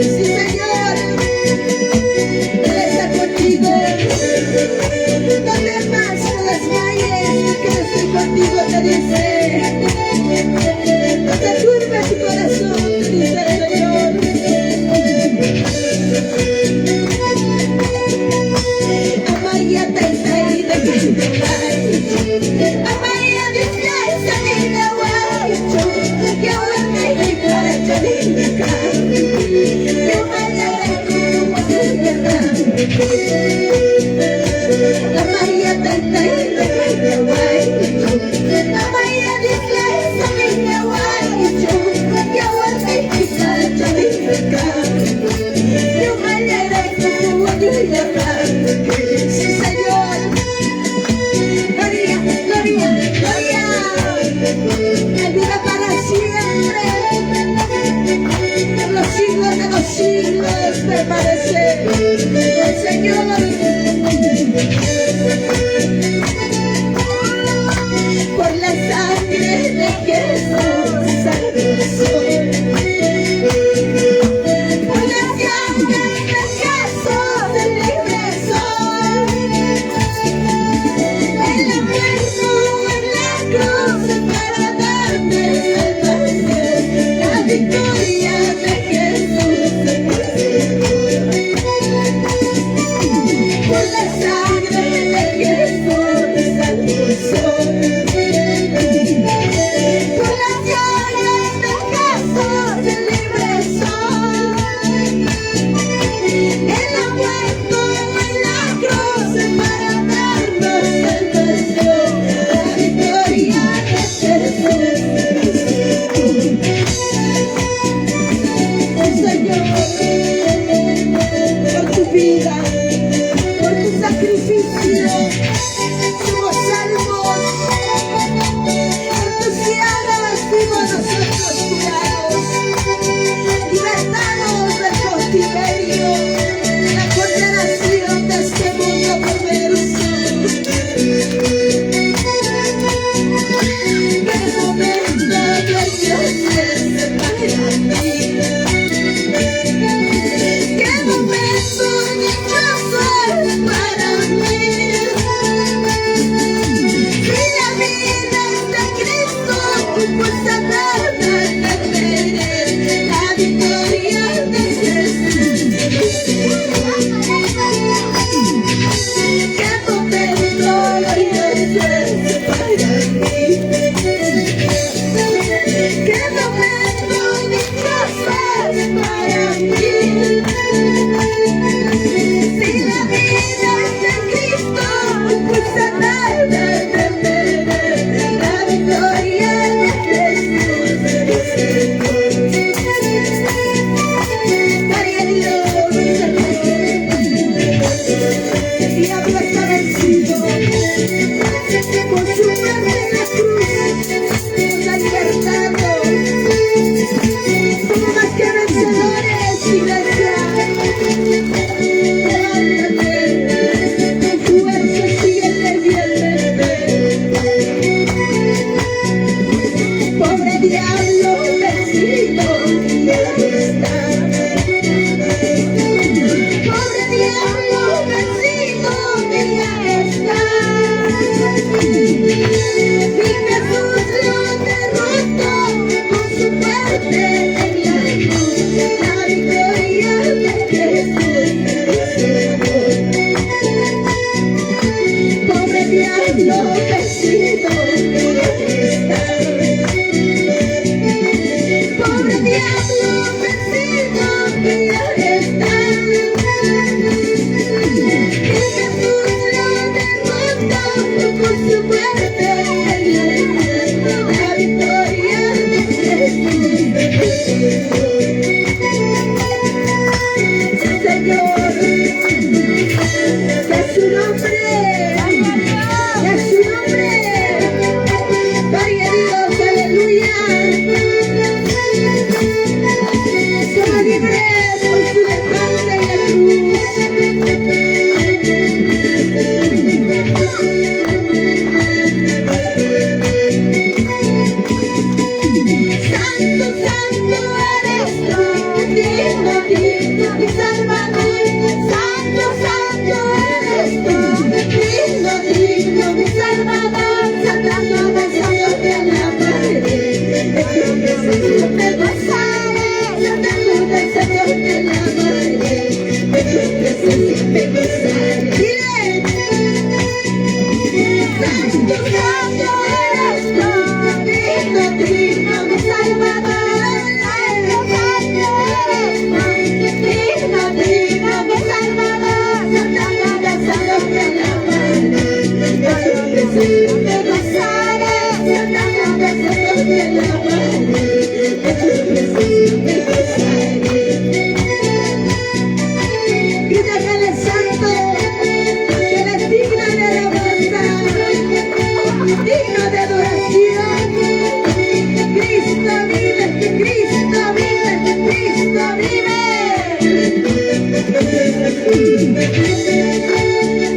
Sí, Señor, Él está contigo. No temas, no desmayes, que yo estoy contigo, te dice. No te turbe tu corazón, te dice el Señor. Amaya te y de que Amaya Dios ya se me la que ahora me declara Chalínica. Yo Amaya te y de que Amaya Dios ya se me la que ahora me declara Chalínica. Yo sí, Señor. Gloria, gloria, gloria. Que viva para siempre. Por los siglos de los siglos permanece el Señor. Por la sangre de Jesús, salvación. Qué momento,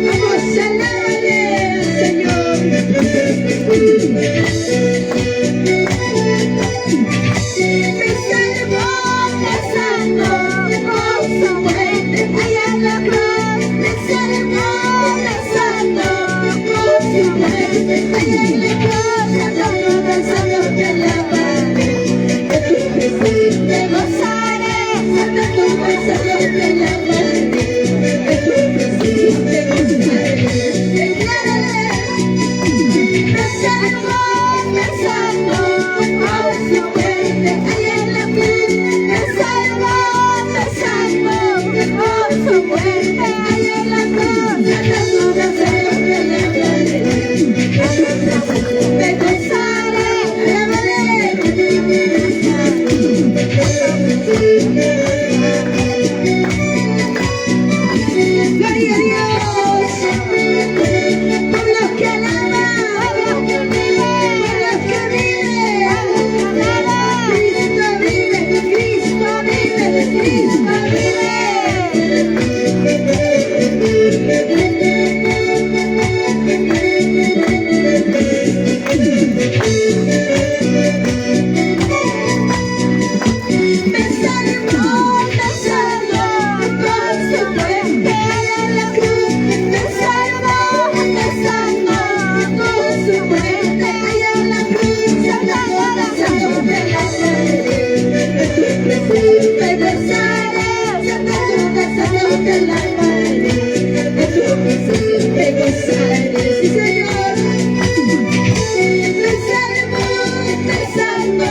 Vamos, alábale al Señor. Me salvó con su muerte allá en la cruz. Me salvó con su muerte allá en la cruz. Cantando, danzando, te alabaré. De tu presencia me gozaré. Cantando, danzando, te alabaré. De tu presencia me gozaré. Declárale. Me salvó con su muerte allá en la cruz. Me salvó con su muerte allá en la cruz. Cantando, danzando, te alabaré. Me gozaré, alábale. Gloria a Dios. Por los que alaban, por los que viven, Cristo vive, Cristo vive, Cristo vive. Me salvó con su muerte allá en la cruz. Me salvó con su muerte allá en la cruz. Cantando, danzando, te alabaré. De tu presencia me gozaré. Cantando, danzando, te alabaré. De tu presencia me gozaré. Sí, Señor. Me salvó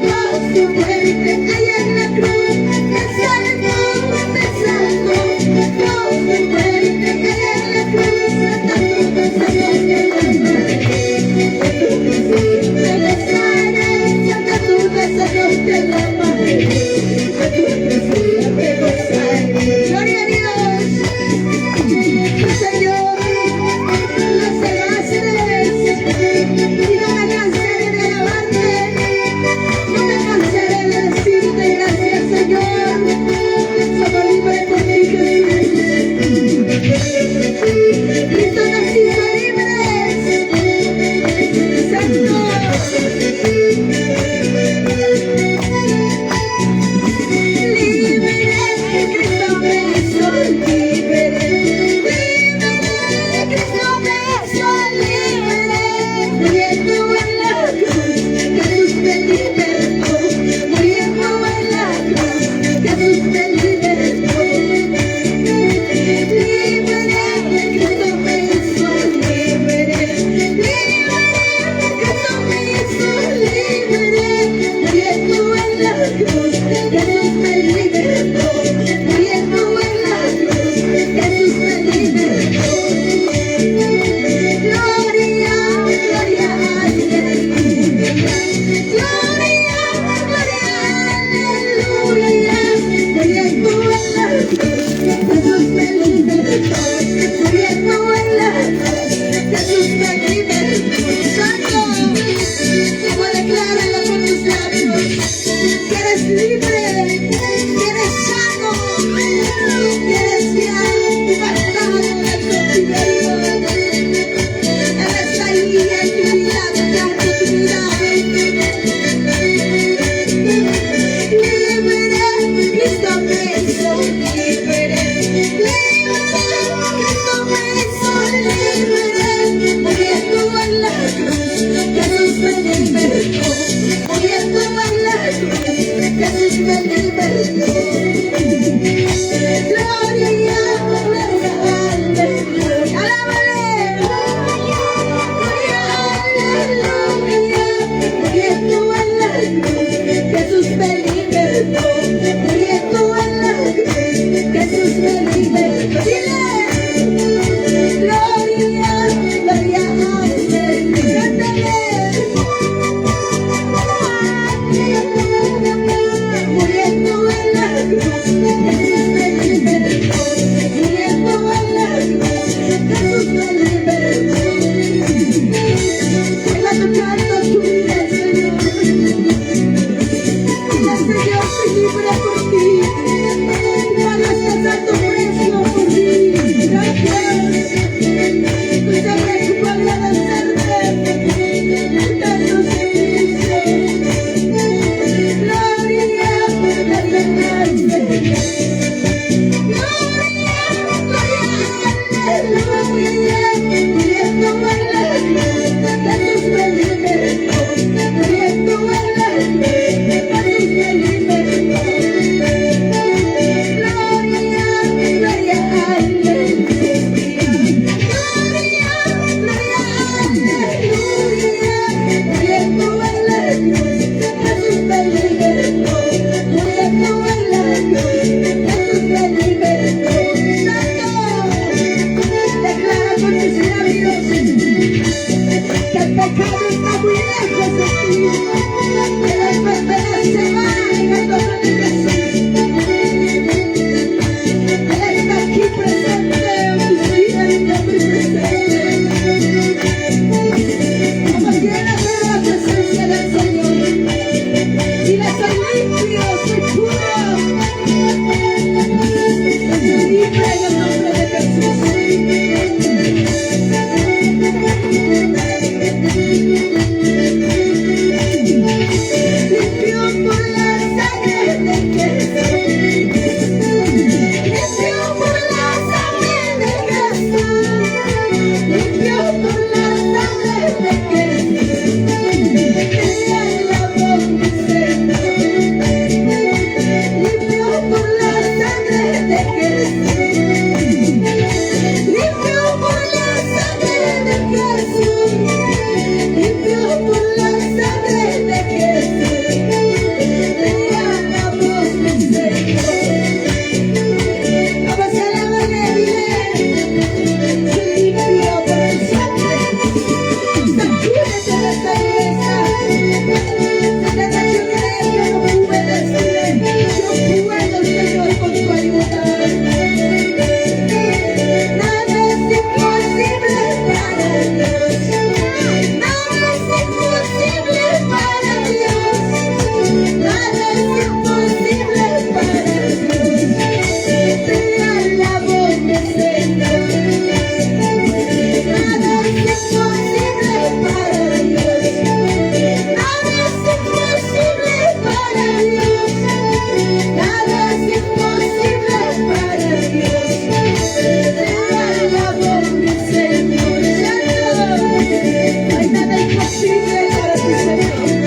con su muerte allá en la cruz. Me salvó con su muerte allá en la cruz. Cantando, danzando, te alabaré. De tu presencia me gozaré. Cantando, danzando, te alabaré. De tu presencia me gozaré. Gloria a Dios. Señor, los alabanzas y no me cansaré de alabarte. No me cansaré de decirte gracias, Señor. Somos libres por ti, Jesús. Cristo nos hizo libres. Santo. Libre, Cristo me hizo libre. Cristo me hizo libre. Muriendo en la cruz, Jesús me libertó. Muriendo en la cruz, Jesús me libertó. Libre, Cristo me hizo libre. Libre, Cristo me hizo libre. Muriendo en la cruz, Jesús me libertó. Muriendo en la cruz, Jesús me libertó. Gloria, gloria, aleluya. Gloria, gloria, aleluya. Muriendo en la cruz, Jesús me libertó. Muriendo en la cruz, Jesús me libertó. Santo, como decláralo con tus labios, que eres libre, que eres sano, que eres ya apartado del cautiverio. Eres ahí en tu vida, declaro tu vida. Libre, Cristo me hizo libre. Libre, Cristo me hizo libre. Muriendo en la cruz, Jesús me libertó. Muriendo en la cruz, Jesús me libertó. Gloria, gloria, aleluya. Alábale. Gloria, aleluya. Muriendo en la cruz, Jesús me libertó. Muriendo en la cruz, Jesús me libertó. Dile. Gloria, gloria, aleluya. Cántale. Muriendo en la cruz, Jesús me libertó. Muriendo en la cruz, Jesús me libertó. Venga tocando tu vida, Señor. Dile, Señor, soy libre por ti. Pago este santo precio por siempre en el nombre de Jesús. Limpio por la sangre de Jesús. Limpio por la sangre de Jesús. Limpio por la sangre de Jesús. Te alabo, mi Señor. Limpio por la sangre de Jesús. Limpio por la sangre de Jesús. Limpio por la sangre de Jesús. Te alabo, mi Señor. Vamos a alabarle, dile. Limpio por el sangre. Sacúdete de esta iglesia. Se te ha hecho creer que no puedes, dile. Yo puedo, Señor, con tu ayuda. Nada es imposible para Dios. Nada es imposible para Dios. Nada es imposible para Dios. Te alabo, mi Señor. Nada es imposible para Dios. Nada es imposible para Dios. Nada es imposible para Dios. Te alabo, mi Señor. No hay nada imposible para ti, Señor.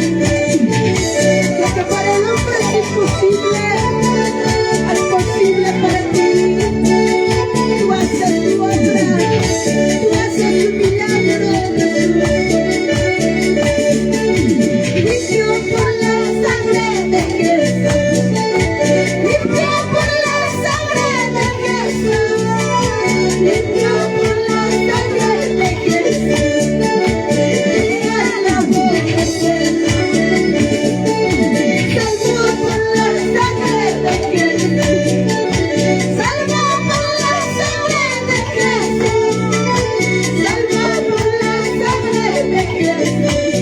Lo que para el hombre es imposible, es posible para ti. Tú haces tu obra, tú haces tu milagro, Jesús. Limpio por la sangre de Jesús. Limpio por la sangre de Jesús. Limpio por la sangre de Jesús. Te alabo, mi Señor. Salvo por la sangre de Jesús. Salvo por la sangre de Jesús. Salvo por la sangre de Jesús.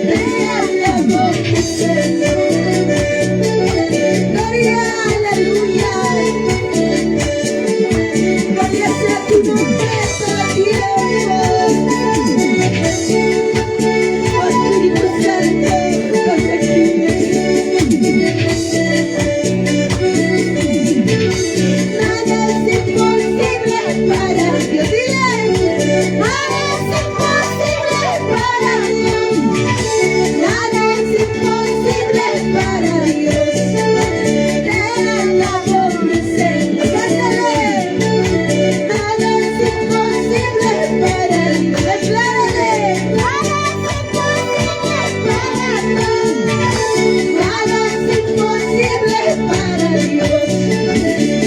Te alabo, mi Señor. Gloria, aleluya. Gloria sea tu nombre todo el tiempo. Oh Espíritu Santo, estás aquí. Nada es imposible para Dios. Dile, nada es imposible para Dios. Nada es imposible para Dios. Te alabo, mi Señor. Cántale. Nada es imposible para Dios. Declárale. Nada es imposible para Dios. Nada es imposible para Dios.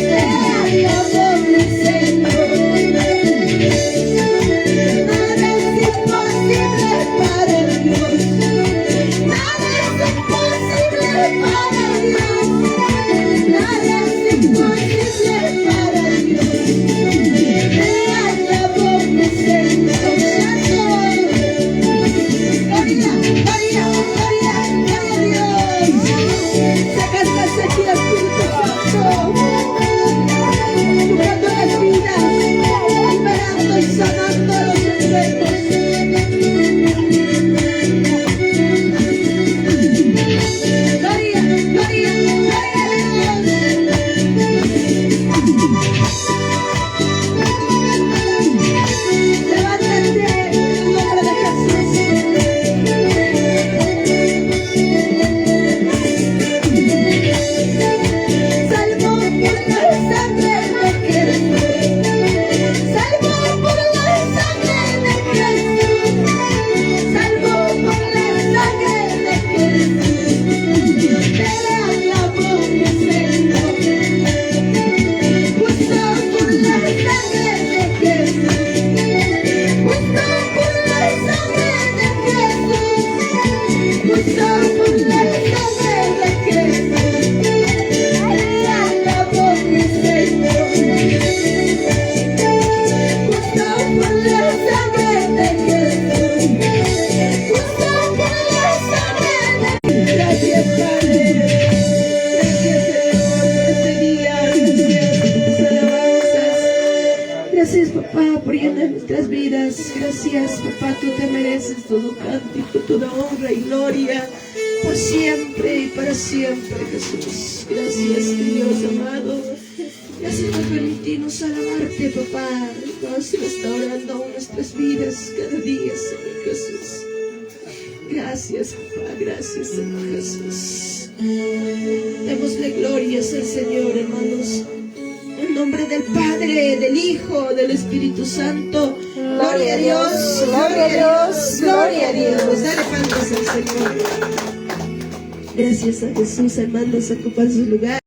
Te alabo, mi Señor. Nada es imposible para Dios. Nada es imposible para Dios. Nada es imposible para Dios. Te alabo, mi Señor. Santo. Gloria, gloria, gloria, gloria a Dios. Saca esta sequía, Espíritu Santo. Tocando las vidas, liberando y sanando a los enfermos. Gloria, gloria, gloria a Dios. Levántate en el nombre de Jesús. Salvo por la sangre de Jesús. Salvo por la sangre de Jesús. Salvo por la sangre de Jesús. Te alabo, mi Señor. Justo por la Gracias, papá, por llenar nuestras vidas. Gracias, papá, tú te mereces todo cántico, toda honra y gloria, por siempre y para siempre, Jesús. Gracias, Dios amado. Gracias por permitirnos alabarte, papá. Vas restaurando aún nuestras vidas cada día, Señor Jesús. Gracias, papá. Gracias, Señor Jesús. Démosle glorias al Señor, hermanos. En nombre del Padre, del Hijo, del Espíritu Santo. Gloria a Dios, gloria a Dios, gloria a Dios. Dale palmas al Señor. Gracias a Jesús, hermanos, ocupan sus lugares.